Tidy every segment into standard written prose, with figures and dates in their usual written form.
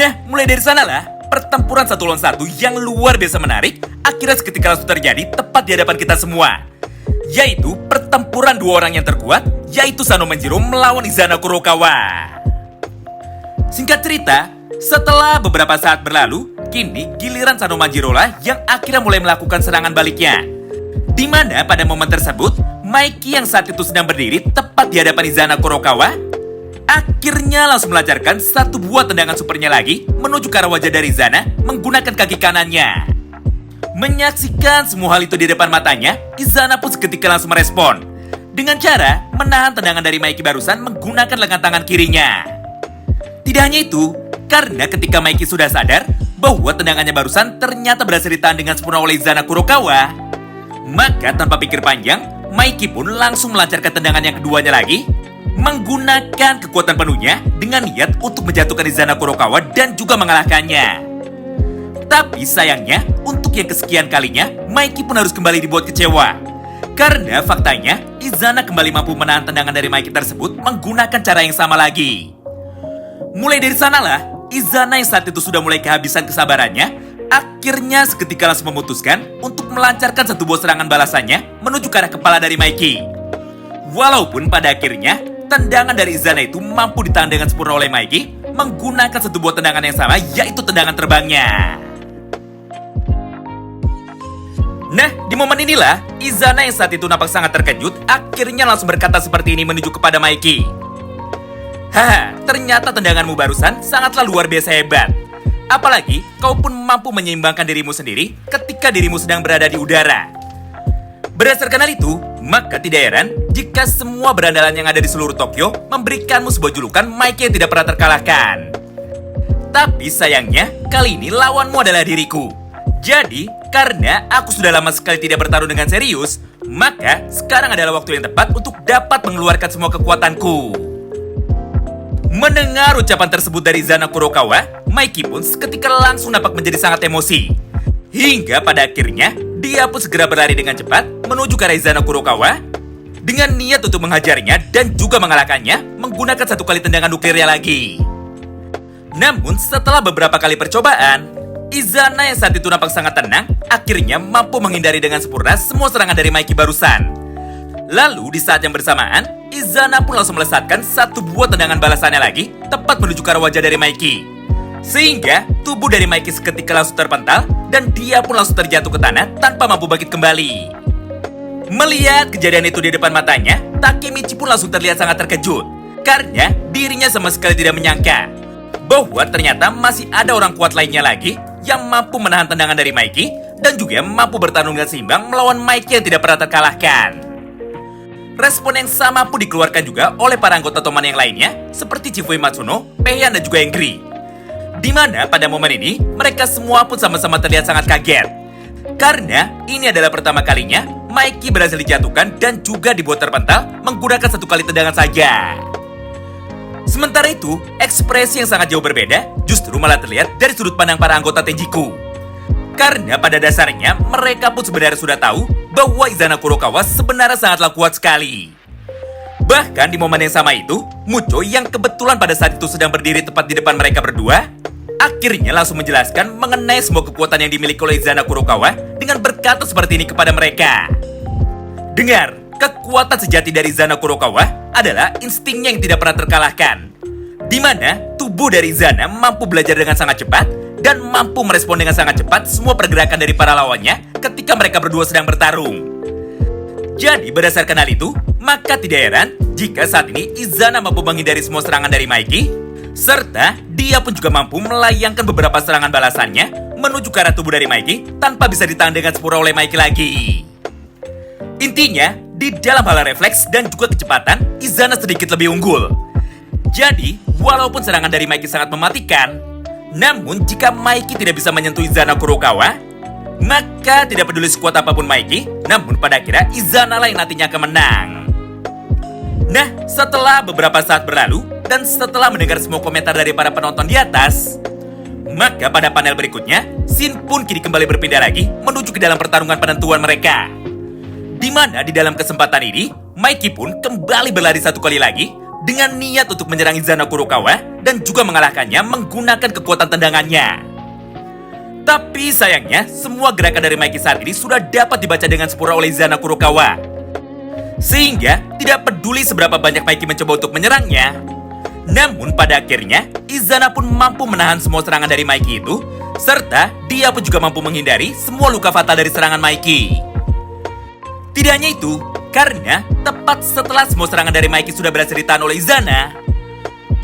Nah, mulai dari sanalah pertempuran 1 lawan 1 yang luar biasa menarik akhirnya seketika langsung terjadi tepat di hadapan kita semua. Yaitu pertempuran 2 orang yang terkuat, yaitu Sano Manjiro melawan Izana Kurokawa. Singkat cerita, setelah beberapa saat berlalu, kini giliran Sano Manjiro lah yang akhirnya mulai melakukan serangan baliknya. Di mana pada momen tersebut, Maiki yang saat itu sedang berdiri tepat di hadapan Izana Kurokawa, akhirnya langsung melancarkan 1 buah tendangan supernya lagi menuju ke arah wajah dari Izana menggunakan kaki kanannya. Menyaksikan semua hal itu di depan matanya, Izana pun seketika langsung merespon dengan cara menahan tendangan dari Maiki barusan menggunakan lengan tangan kirinya. Tidak hanya itu, karena ketika Maiki sudah sadar bahwa tendangannya barusan ternyata berhasil ditahan dengan sempurna oleh Izana Kurokawa, maka tanpa pikir panjang, Maiki pun langsung melancarkan tendangan yang keduanya lagi menggunakan kekuatan penuhnya dengan niat untuk menjatuhkan Izana Kurokawa dan juga mengalahkannya. Tapi sayangnya, untuk yang kesekian kalinya, Maiki pun harus kembali dibuat kecewa. Karena faktanya, Izana kembali mampu menahan tendangan dari Maiki tersebut menggunakan cara yang sama lagi. Mulai dari sanalah, Izana yang saat itu sudah mulai kehabisan kesabarannya, akhirnya seketika langsung memutuskan untuk melancarkan 1 buah serangan balasannya menuju ke arah kepala dari Maiki. Walaupun pada akhirnya, tendangan dari Izana itu mampu ditahan dengan sempurna oleh Maiki menggunakan 1 buah tendangan yang sama, yaitu tendangan terbangnya. Nah, di momen inilah, Izana yang saat itu nampak sangat terkejut, akhirnya langsung berkata seperti ini menuju kepada Maiki. Haha, ternyata tendanganmu barusan sangatlah luar biasa hebat. Apalagi, kau pun mampu menyeimbangkan dirimu sendiri ketika dirimu sedang berada di udara. Berdasarkan hal itu, maka tidak heran jika semua berandalan yang ada di seluruh Tokyo memberikanmu sebuah julukan Maiki yang tidak pernah terkalahkan. Tapi sayangnya, kali ini lawanmu adalah diriku. Jadi, karena aku sudah lama sekali tidak bertarung dengan serius, maka sekarang adalah waktu yang tepat untuk dapat mengeluarkan semua kekuatanku. Mendengar ucapan tersebut dari Izana Kurokawa, Maiki pun seketika langsung nampak menjadi sangat emosi. Hingga pada akhirnya, dia pun segera berlari dengan cepat menuju ke arah Izana Kurokawa dengan niat untuk menghajarnya dan juga mengalahkannya menggunakan 1 kali tendangan nuklirnya lagi. Namun setelah beberapa kali percobaan, Izana yang saat itu nampak sangat tenang, akhirnya mampu menghindari dengan sempurna semua serangan dari Maiki barusan. Lalu di saat yang bersamaan, Izana pun langsung melesatkan 1 buah tendangan balasannya lagi, tepat menuju ke arah wajah dari Maiki. Sehingga tubuh dari Maiki seketika langsung terpental, dan dia pun langsung terjatuh ke tanah tanpa mampu bangkit kembali. Melihat kejadian itu di depan matanya, Takemichi pun langsung terlihat sangat terkejut. Karena dirinya sama sekali tidak menyangka bahwa ternyata masih ada orang kuat lainnya lagi yang mampu menahan tendangan dari Maiki dan juga mampu bertarung dengan seimbang melawan Maiki yang tidak pernah terkalahkan. Respon yang sama pun dikeluarkan juga oleh para anggota Toman yang lainnya seperti Chifui Matsuno, Peihan dan juga Engri. Di mana pada momen ini mereka semua pun sama-sama terlihat sangat kaget. Karena ini adalah pertama kalinya Maiki berhasil dijatuhkan dan juga dibuat terpental menggunakan 1 kali tendangan saja. Sementara itu, ekspresi yang sangat jauh berbeda justru malah terlihat dari sudut pandang para anggota Tenjiku. Karena pada dasarnya mereka pun sebenarnya sudah tahu bahwa Izana Kurokawa sebenarnya sangatlah kuat sekali. Bahkan di momen yang sama itu, Mucho yang kebetulan pada saat itu sedang berdiri tepat di depan mereka berdua, akhirnya langsung menjelaskan mengenai semua kekuatan yang dimiliki oleh Izana Kurokawa dengan berkata seperti ini kepada mereka. Dengar, kekuatan sejati dari Izana Kurokawa adalah instingnya yang tidak pernah terkalahkan. Di mana tubuh dari Izana mampu belajar dengan sangat cepat dan mampu merespon dengan sangat cepat semua pergerakan dari para lawannya ketika mereka berdua sedang bertarung. Jadi berdasarkan hal itu, maka tidak heran jika saat ini Izana mampu menghindari semua serangan dari Maiki, serta dia pun juga mampu melayangkan beberapa serangan balasannya menuju ke arah tubuh dari Maiki tanpa bisa ditahan dengan sempurna oleh Maiki lagi. Intinya, di dalam hal refleks dan juga kecepatan, Izana sedikit lebih unggul. Jadi, walaupun serangan dari Maiki sangat mematikan, namun jika Maiki tidak bisa menyentuh Izana Kurokawa, maka tidak peduli sekuat apapun Maiki, namun pada akhirnya Izana lah yang nantinya akan menang. Nah, setelah beberapa saat berlalu, dan setelah mendengar semua komentar dari para penonton di atas, maka pada panel berikutnya, Shin pun kini kembali berpindah lagi menuju ke dalam pertarungan penentuan mereka. Di mana di dalam kesempatan ini, Maiki pun kembali berlari 1 kali lagi dengan niat untuk menyerang Izana Kurokawa dan juga mengalahkannya menggunakan kekuatan tendangannya. Tapi sayangnya, semua gerakan dari Mikey saat ini sudah dapat dibaca dengan sempurna oleh Izana Kurokawa. Sehingga tidak peduli seberapa banyak Mikey mencoba untuk menyerangnya. Namun pada akhirnya, Izana pun mampu menahan semua serangan dari Mikey itu, serta dia pun juga mampu menghindari semua luka fatal dari serangan Mikey. Tidak hanya itu, karena tepat setelah semua serangan dari Mikey sudah berhasil ditahan oleh Izana,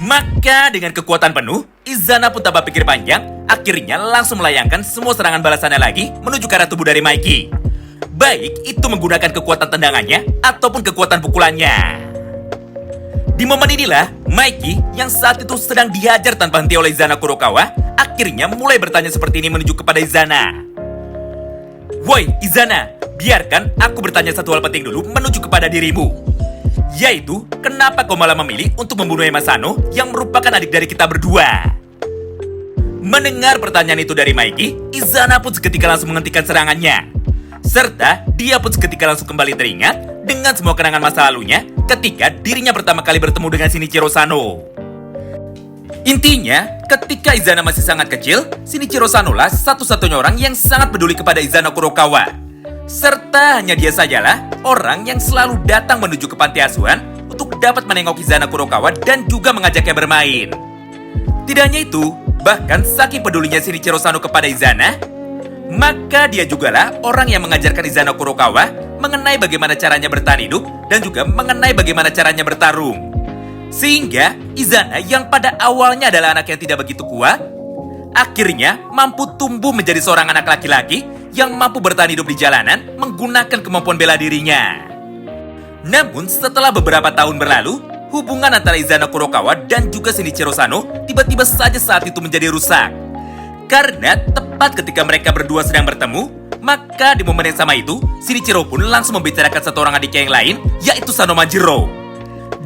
maka dengan kekuatan penuh, Izana pun tanpa pikir panjang, akhirnya langsung melayangkan semua serangan balasannya lagi menuju ke arah tubuh dari Mikey. Baik itu menggunakan kekuatan tendangannya ataupun kekuatan pukulannya. Di momen inilah, Mikey yang saat itu sedang dihajar tanpa henti oleh Izana Kurokawa, akhirnya mulai bertanya seperti ini menuju kepada Izana. Woi, Izana, biarkan aku bertanya satu hal penting dulu menuju kepada dirimu. Yaitu, kenapa kau malah memilih untuk membunuh Emasano yang merupakan adik dari kita berdua? Mendengar pertanyaan itu dari Mikey, Izana pun seketika langsung menghentikan serangannya. Serta, dia pun seketika langsung kembali teringat dengan semua kenangan masa lalunya ketika dirinya pertama kali bertemu dengan Shinichiro Sano. Intinya, ketika Izana masih sangat kecil, Shinichiro Sano lah satu-satunya orang yang sangat peduli kepada Izana Kurokawa. Serta hanya dia sajalah orang yang selalu datang menuju ke panti asuhan untuk dapat menengok Izana Kurokawa dan juga mengajaknya bermain. Tidak hanya itu, bahkan saking pedulinya Shinichiro Sano kepada Izana, maka dia jugalah orang yang mengajarkan Izana Kurokawa mengenai bagaimana caranya bertahan hidup dan juga mengenai bagaimana caranya bertarung. Sehingga Izana yang pada awalnya adalah anak yang tidak begitu kuat, akhirnya mampu tumbuh menjadi seorang anak laki-laki yang mampu bertahan hidup di jalanan menggunakan kemampuan bela dirinya. Namun setelah beberapa tahun berlalu, hubungan antara Izana Kurokawa dan juga Shinichiro Sano tiba-tiba saja saat itu menjadi rusak. Karena tepat ketika mereka berdua sedang bertemu, maka di momen yang sama itu, Shinichiro pun langsung membicarakan satu orang adiknya yang lain, yaitu Sano Majiro.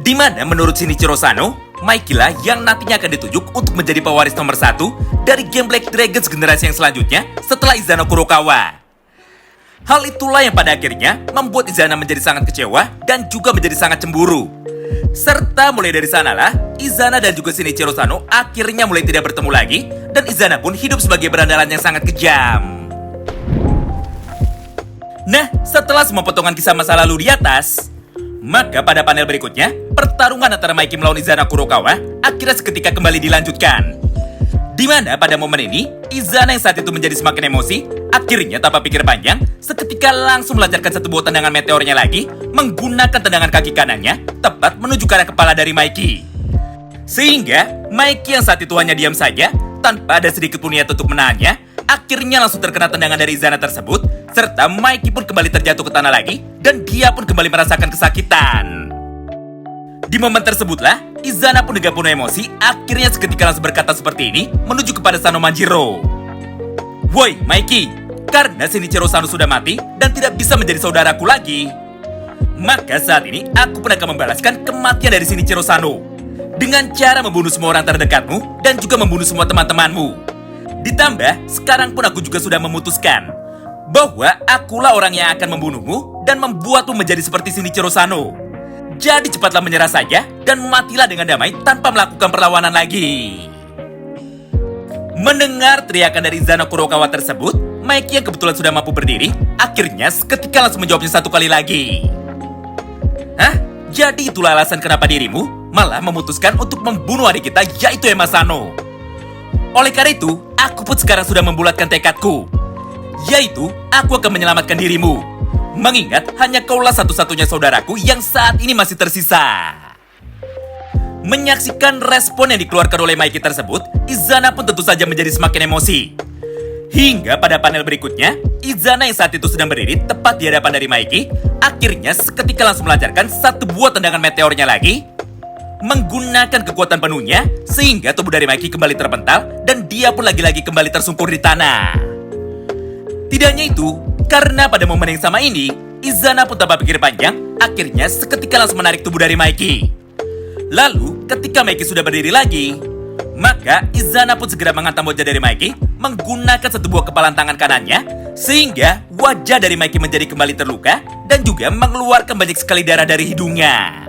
Di mana menurut Shinichiro Sano, Mikey lah yang nantinya akan ditunjuk untuk menjadi pewaris nomor 1 dari game Black Dragons generasi yang selanjutnya setelah Izana Kurokawa. Hal itulah yang pada akhirnya membuat Izana menjadi sangat kecewa dan juga menjadi sangat cemburu. Serta mulai dari sanalah, Izana dan juga Shinichiro Sano akhirnya mulai tidak bertemu lagi dan Izana pun hidup sebagai berandalan yang sangat kejam. Nah, setelah semua potongan kisah masa lalu di atas, maka pada panel berikutnya, pertarungan antara Mikey melawan Izana Kurokawa akhirnya seketika kembali dilanjutkan. Di mana pada momen ini, Izana yang saat itu menjadi semakin emosi, akhirnya tanpa pikir panjang, seketika langsung melancarkan satu buah tendangan meteornya lagi, menggunakan tendangan kaki kanannya, tepat menuju ke arah kepala dari Mikey. Sehingga, Mikey yang saat itu hanya diam saja, tanpa ada sedikit pun niat untuk menahannya, akhirnya langsung terkena tendangan dari Izana tersebut, serta Mikey pun kembali terjatuh ke tanah lagi, dan dia pun kembali merasakan kesakitan. Di momen tersebutlah, Izana pun dengan penuh emosi, akhirnya seketika langsung berkata seperti ini, menuju kepada Sano Majiro. Woi, Mikey, karena Shinichiro Sano sudah mati, dan tidak bisa menjadi saudaraku lagi, maka saat ini aku pun akan membalaskan kematian dari Shinichiro Sano dengan cara membunuh semua orang terdekatmu, dan juga membunuh semua teman-temanmu. Ditambah, sekarang pun aku juga sudah memutuskan bahwa akulah orang yang akan membunuhmu dan membuatmu menjadi seperti Shinichiro Sano. Jadi cepatlah menyerah saja dan matilah dengan damai tanpa melakukan perlawanan lagi. Mendengar teriakan dari Izana Kurokawa tersebut, Mikey yang kebetulan sudah mampu berdiri, akhirnya seketika langsung menjawabnya satu kali lagi. Hah? Jadi itulah alasan kenapa dirimu malah memutuskan untuk membunuh adik kita, yaitu Emasano. Oleh karena itu, aku pun sekarang sudah membulatkan tekadku, yaitu aku akan menyelamatkan dirimu. Mengingat hanya kaulah satu-satunya saudaraku yang saat ini masih tersisa. Menyaksikan respon yang dikeluarkan oleh Mikey tersebut, Izana pun tentu saja menjadi semakin emosi. Hingga pada panel berikutnya, Izana yang saat itu sedang berdiri tepat di hadapan dari Mikey, akhirnya seketika langsung melancarkan satu buah tendangan meteornya lagi, menggunakan kekuatan penuhnya, sehingga tubuh dari Mikey kembali terpental, dan dia pun lagi-lagi kembali tersungkur di tanah. Tidak hanya itu, karena pada momen yang sama ini, Izana pun tanpa pikir panjang, akhirnya seketika langsung menarik tubuh dari Mikey. Lalu, ketika Mikey sudah berdiri lagi, maka Izana pun segera menghantam wajah dari Mikey, menggunakan satu buah kepalan tangan kanannya, sehingga wajah dari Mikey menjadi kembali terluka, dan juga mengeluarkan banyak sekali darah dari hidungnya.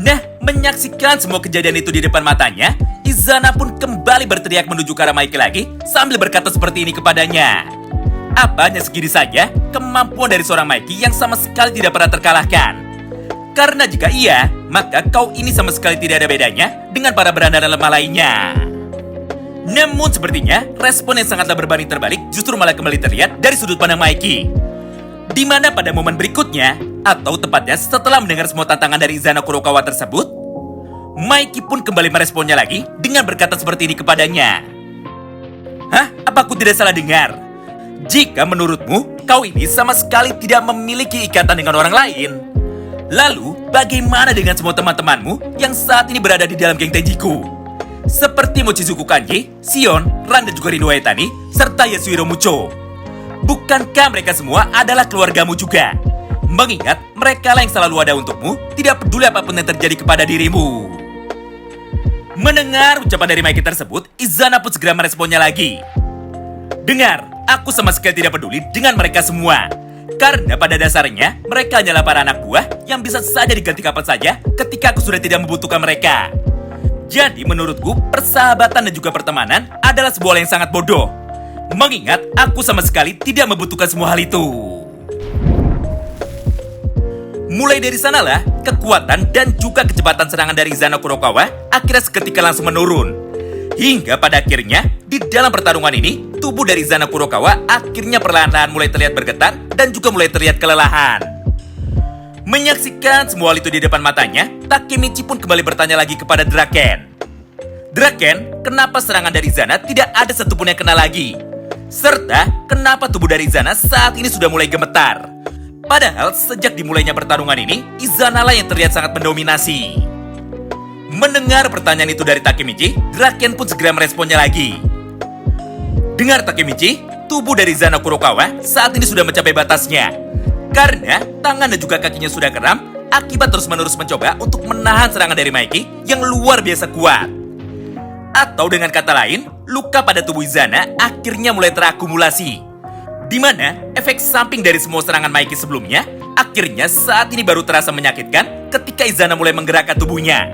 Nah, Menyaksikan semua kejadian itu di depan matanya, Izana pun kembali berteriak menuju ke arah Mikey lagi sambil berkata seperti ini kepadanya. Apanya segini saja kemampuan dari seorang Mikey yang sama sekali tidak pernah terkalahkan. Karena jika iya, maka kau ini sama sekali tidak ada bedanya dengan para berandalan lemah lainnya. Namun sepertinya respon yang sangatlah berbanding terbalik justru malah kembali terlihat dari sudut pandang Mikey. Di mana pada momen berikutnya, atau tepatnya setelah mendengar semua tantangan dari Izana Kurokawa tersebut, Mikey pun kembali meresponnya lagi dengan berkata seperti ini kepadanya. Hah? Apa aku tidak salah dengar? Jika menurutmu, kau ini sama sekali tidak memiliki ikatan dengan orang lain, lalu bagaimana dengan semua teman-temanmu yang saat ini berada di dalam geng Tenjiku? Seperti Mochizuku Kanji, Shion, Ran dan juga Rinno Aetani, serta Yasuhiro Mucho. Bukankah mereka semua adalah keluargamu juga? Mengingat mereka lah yang selalu ada untukmu, tidak peduli apapun yang terjadi kepada dirimu. Mendengar ucapan dari Mikey tersebut, Izana pun segera meresponnya lagi. Dengar, aku sama sekali tidak peduli dengan mereka semua. Karena pada dasarnya, mereka hanyalah para anak buah yang bisa saja diganti kapan saja ketika aku sudah tidak membutuhkan mereka. Jadi menurutku, persahabatan dan juga pertemanan adalah sebuah hal yang sangat bodoh. Mengingat aku sama sekali tidak membutuhkan semua hal itu. Mulai dari sanalah, kekuatan dan juga kecepatan serangan dari Izana Kurokawa akhirnya seketika langsung menurun. Hingga pada akhirnya, di dalam pertarungan ini, tubuh dari Izana Kurokawa akhirnya perlahan-lahan mulai terlihat bergetar dan juga mulai terlihat kelelahan. Menyaksikan semua hal itu di depan matanya, Takemichi pun kembali bertanya lagi kepada Draken. Draken, kenapa serangan dari Izana tidak ada satupun yang kena lagi? Serta, kenapa tubuh dari Izana saat ini sudah mulai gemetar? Padahal sejak dimulainya pertarungan ini, Izana lah yang terlihat sangat mendominasi. Mendengar pertanyaan itu dari Takemichi, Draken pun segera meresponnya lagi. Dengar Takemichi, tubuh dari Izana Kurokawa saat ini sudah mencapai batasnya. Karena tangan dan juga kakinya sudah kram, akibat terus-menerus mencoba untuk menahan serangan dari Mikey yang luar biasa kuat. Atau dengan kata lain, luka pada tubuh Izana akhirnya mulai terakumulasi. Di mana efek samping dari semua serangan Mikey sebelumnya akhirnya saat ini baru terasa menyakitkan ketika Izana mulai menggerakkan tubuhnya.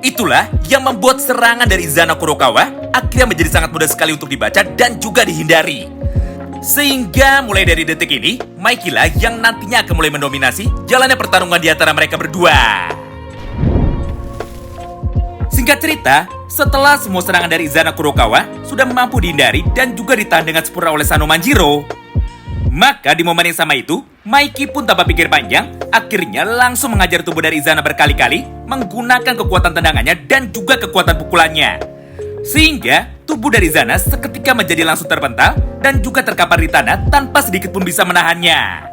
Itulah yang membuat serangan dari Izana Kurokawa akhirnya menjadi sangat mudah sekali untuk dibaca dan juga dihindari. Sehingga mulai dari detik ini, Mikey lah yang nantinya akan mulai mendominasi jalannya pertarungan di antara mereka berdua. Singkat cerita, setelah semua serangan dari Izana Kurokawa sudah mampu dihindari dan juga ditahan dengan sempurna oleh Sano Manjiro, maka di momen yang sama itu, Mikey pun tanpa pikir panjang, akhirnya langsung mengajar tubuh dari Izana berkali-kali menggunakan kekuatan tendangannya dan juga kekuatan pukulannya. Sehingga tubuh dari Izana seketika menjadi langsung terpental dan juga terkapar di tanah tanpa sedikit pun bisa menahannya.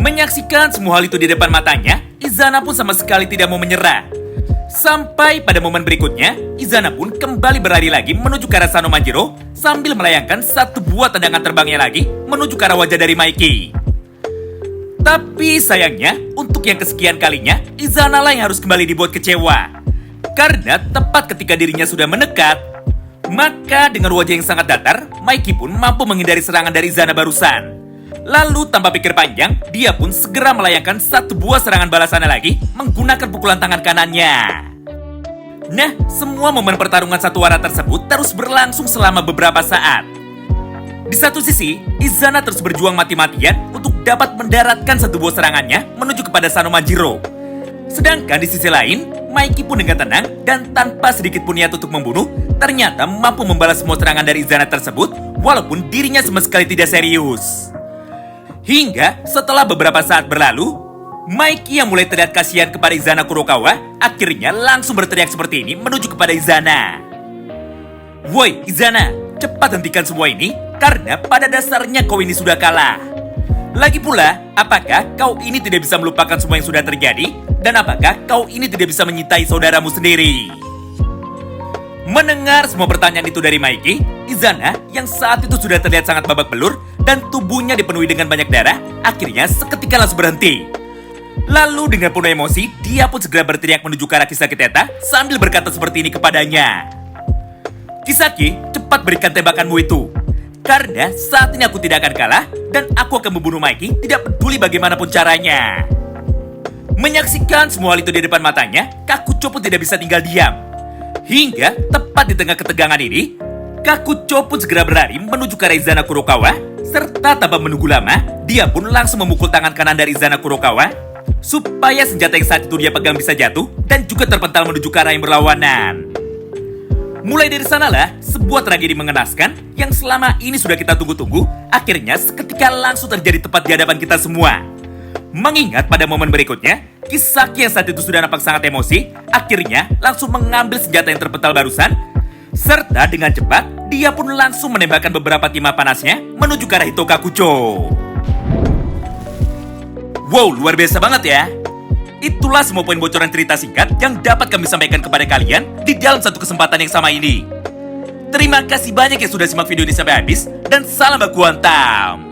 Menyaksikan semua hal itu di depan matanya, Izana pun sama sekali tidak mau menyerah. Sampai pada momen berikutnya, Izana pun kembali berlari lagi menuju ke arah Sano Manjiro sambil melayangkan satu buah tendangan terbangnya lagi menuju ke arah wajah dari Mikey. Tapi sayangnya, untuk yang kesekian kalinya, Izana lah yang harus kembali dibuat kecewa. Karena tepat ketika dirinya sudah mendekat, maka dengan wajah yang sangat datar, Mikey pun mampu menghindari serangan dari Izana barusan. Lalu tanpa pikir panjang, dia pun segera melayangkan satu buah serangan balasannya lagi menggunakan pukulan tangan kanannya. Nah, semua momen pertarungan satu arah tersebut terus berlangsung selama beberapa saat. Di satu sisi, Izana terus berjuang mati-matian untuk dapat mendaratkan satu buah serangannya menuju kepada Sano Manjiro. Sedangkan di sisi lain, Mikey pun dengan tenang dan tanpa sedikit pun niat untuk membunuh, ternyata mampu membalas semua serangan dari Izana tersebut walaupun dirinya sama sekali tidak serius. Hingga setelah beberapa saat berlalu, Mikey yang mulai terlihat kasihan kepada Izana Kurokawa akhirnya langsung berteriak seperti ini menuju kepada Izana. Woi Izana, cepat hentikan semua ini karena pada dasarnya kau ini sudah kalah. Lagi pula, apakah kau ini tidak bisa melupakan semua yang sudah terjadi? Dan apakah kau ini tidak bisa menyintai saudaramu sendiri? Mendengar semua pertanyaan itu dari Mikey, Izana yang saat itu sudah terlihat sangat babak belur dan tubuhnya dipenuhi dengan banyak darah, akhirnya seketika langsung berhenti. Lalu dengan penuh emosi, dia pun segera berteriak menuju ke arah Kisaki Teta sambil berkata seperti ini kepadanya. Kisaki, cepat berikan tembakanmu itu. Karena saat ini aku tidak akan kalah dan aku akan membunuh Mikey tidak peduli bagaimanapun caranya. Menyaksikan semua hal itu di depan matanya, Kakucho pun tidak bisa tinggal diam. Hingga tepat di tengah ketegangan ini, Kakucho pun segera berlari menuju ke arah Izana Kurokawa, serta tanpa menunggu lama, dia pun langsung memukul tangan kanan dari Izana Kurokawa, supaya senjata yang saat itu dia pegang bisa jatuh dan juga terpental menuju ke arah yang berlawanan. Mulai dari sanalah, sebuah tragedi mengenaskan yang selama ini sudah kita tunggu-tunggu, akhirnya seketika langsung terjadi tepat di hadapan kita semua. Mengingat pada momen berikutnya, Kisaki yang saat itu sudah nampak sangat emosi, akhirnya langsung mengambil senjata yang terpental barusan, serta dengan cepat, dia pun langsung menembakkan beberapa timah panasnya menuju ke arah Hito Kakucho. Wow, luar biasa banget ya. Itulah semua poin bocoran cerita singkat yang dapat kami sampaikan kepada kalian di dalam satu kesempatan yang sama ini. Terima kasih banyak yang sudah simak video ini sampai habis, dan salam baku hantam.